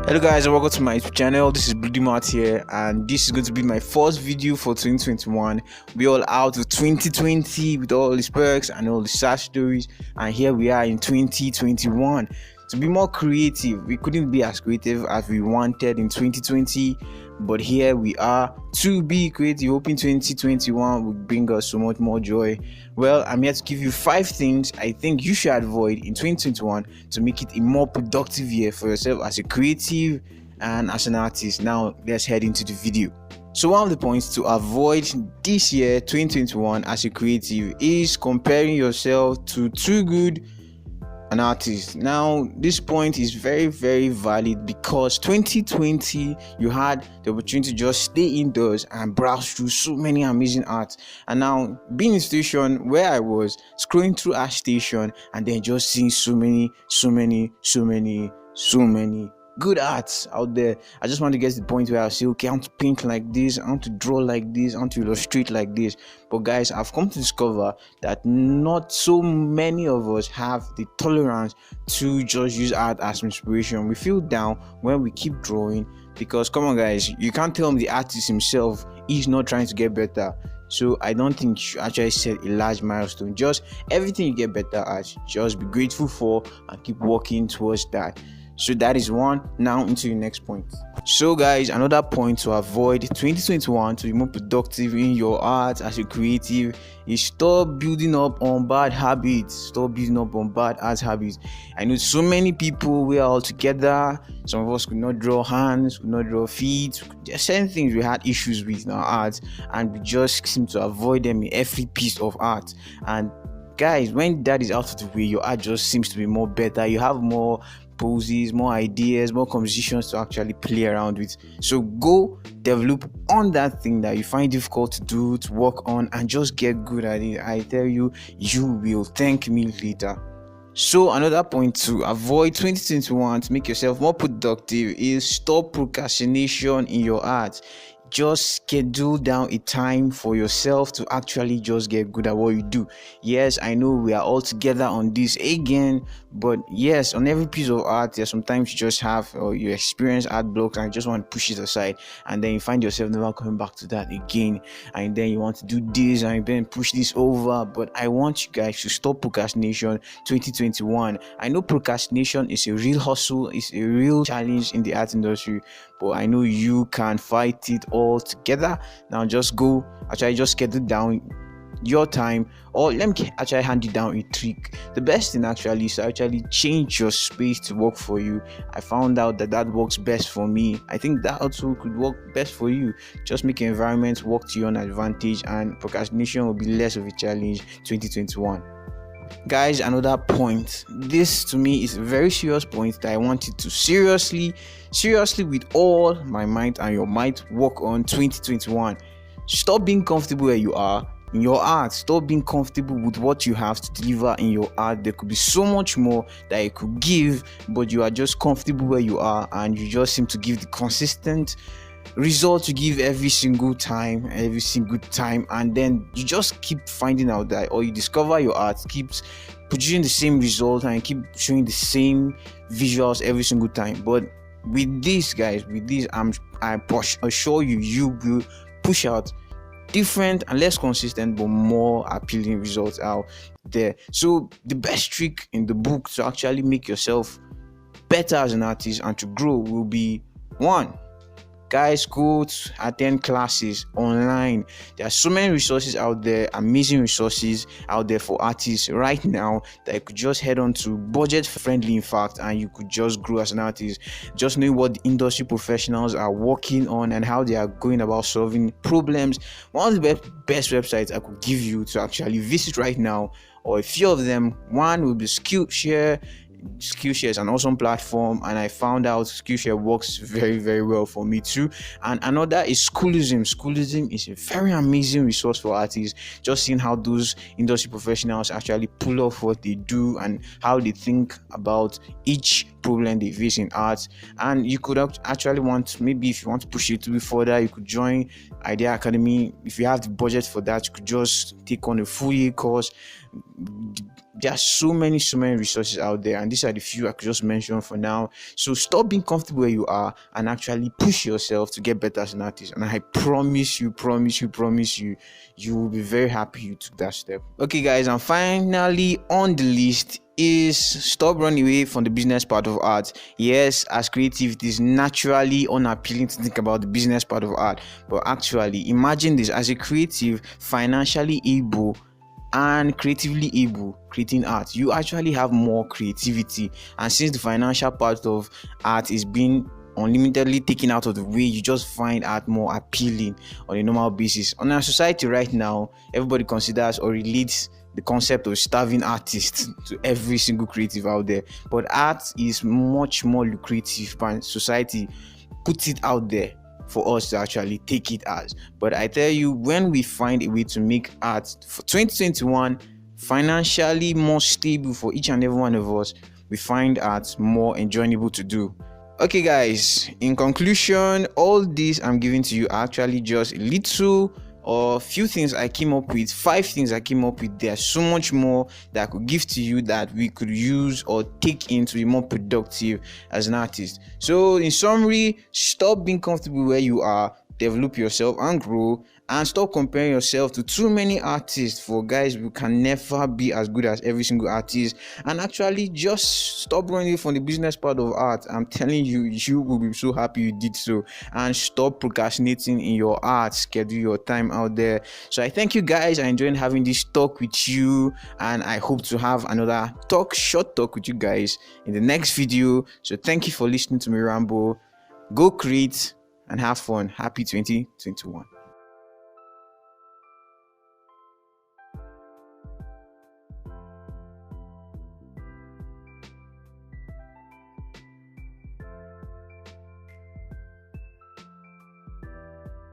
Hello guys and welcome to my YouTube channel. This is bluedeemart here, and this is going to be my first video for 2021. We all out of 2020 with all these perks and all the sad stories, and here we are in 2021 to be more creative. We couldn't be as creative as we wanted in 2020, but here we are to be creative, hoping 2021 will bring us so much more joy. Well, I'm here to give you 5 things I think you should avoid in 2021 to make it a more productive year for yourself as a creative and as an artist. Now let's head into the video. So one of the points to avoid this year 2021 as a creative is comparing yourself to too good an artist. Now this point is very valid because 2020 you had the opportunity to just stay indoors and browse through so many amazing art, and now being in a situation where I was scrolling through artstation and then just seeing so many good arts out there. I just want to get to the point where I say, okay, I want to paint like this, I want to draw like this, I want to illustrate like this. But guys, I've come to discover that not so many of us have the tolerance to just use art as inspiration. We feel down when we keep drawing because, come on guys, you can't tell me the artist himself is not trying to get better. So I don't think you should actually set a large milestone. Just everything you get better at, just be grateful for and keep working towards that. So that is one. Now into the next point. So guys, another point to avoid 2021 to be more productive in your art as a creative is stop building up on bad habits. Stop building up on bad art habits. I know so many people, we are all together. Some of us could not draw hands, could not draw feet. There are certain things we had issues with in our art, and we just seem to avoid them in every piece of art. And guys, when that is out of the way, your art just seems to be more better. You have more poses, more ideas, more compositions to actually play around with. So go develop on that thing that you find difficult to do, to work on, and just get good at it. I tell you, you will thank me later. So another point to avoid 2021 to make yourself more productive is stop procrastination in your art. Just schedule down a time for yourself to actually just get good at what you do. Yes, I know we are all together on this again, but yes, on every piece of art, there's sometimes you just have or you experience art blocks and you just want to push it aside, and then you find yourself never coming back to that again, and then you want to do this and then push this over. But I want you guys to stop procrastination 2021. I know procrastination is a real hustle, it's a real challenge in the art industry, but I know you can fight it all together. Now just go, actually just schedule down your time, or let me actually hand you down a trick. The best thing actually is to actually change your space to work for you. I found out that works best for me. I think that also could work best for you. Just make your environment work to your own advantage, and procrastination will be less of a challenge 2021. Guys, another point, this to me is a very serious point that I want you to seriously with all my might and your might work on 2021. Stop being comfortable where you are in your art. Stop being comfortable with what you have to deliver in your art. There could be so much more that you could give, but you are just comfortable where you are, and you just seem to give the consistent result you give every single time, and then you just keep finding out that, or you discover your art keeps producing the same result and keep showing the same visuals every single time. But with this, guys, I assure you, you will push out different and less consistent but more appealing results out there. So the best trick in the book to actually make yourself better as an artist and to grow will be: 1, guys, go to attend classes online. There are so many resources out there, amazing resources out there for artists right now that you could just head on to, budget friendly in fact, and you could just grow as an artist. Just knowing what the industry professionals are working on and how they are going about solving problems. One of the best websites I could give you to actually visit right now, or a few of them, one will be Skillshare. Skillshare is an awesome platform, and I found out Skillshare works very well for me too. And another is schoolism. Schoolism is a very amazing resource for artists. Just seeing how those industry professionals actually pull off what they do and how they think about each problem they face in art. And you could actually maybe if you want to push it a bit further, you could join Ideaacademy. If you have the budget for that, you could just take on a full year course, There are so many resources out there, and these are the few I could just mention for now. So stop being comfortable where you are and actually push yourself to get better as an artist. And I promise you, you will be very happy you took that step. Okay, guys, and finally on the list is stop running away from the business part of art. Yes, as creative, it is naturally unappealing to think about the business part of art, but actually imagine this: as a creative, financially able and creatively able creating art, you actually have more creativity. And since the financial part of art is being unlimitedly taken out of the way, you just find art more appealing on a normal basis. On our society right now, everybody considers or relates the concept of starving artists to every single creative out there, but art is much more lucrative, and society puts it out there for us to actually take it as. But I tell you, when we find a way to make art for 2021 financially more stable for each and every one of us, we find art more enjoyable to do. Okay, guys, in conclusion, all this I'm giving to you are actually just a little or few things I came up with, 5 things I came up with. There's so much more that I could give to you that we could use or take in to be more productive as an artist. So in summary, stop being comfortable where you are, develop yourself and grow, and stop comparing yourself to too many artists. For guys, we can never be as good as every single artist. And actually just stop running from the business part of art. I'm telling you, you will be so happy you did so. And stop procrastinating in your art, schedule your time out there. So I thank you guys. I enjoyed having this talk with you, and I hope to have another short talk with you guys in the next video. So thank you for listening to me ramble. Go create and have fun. Happy 2021.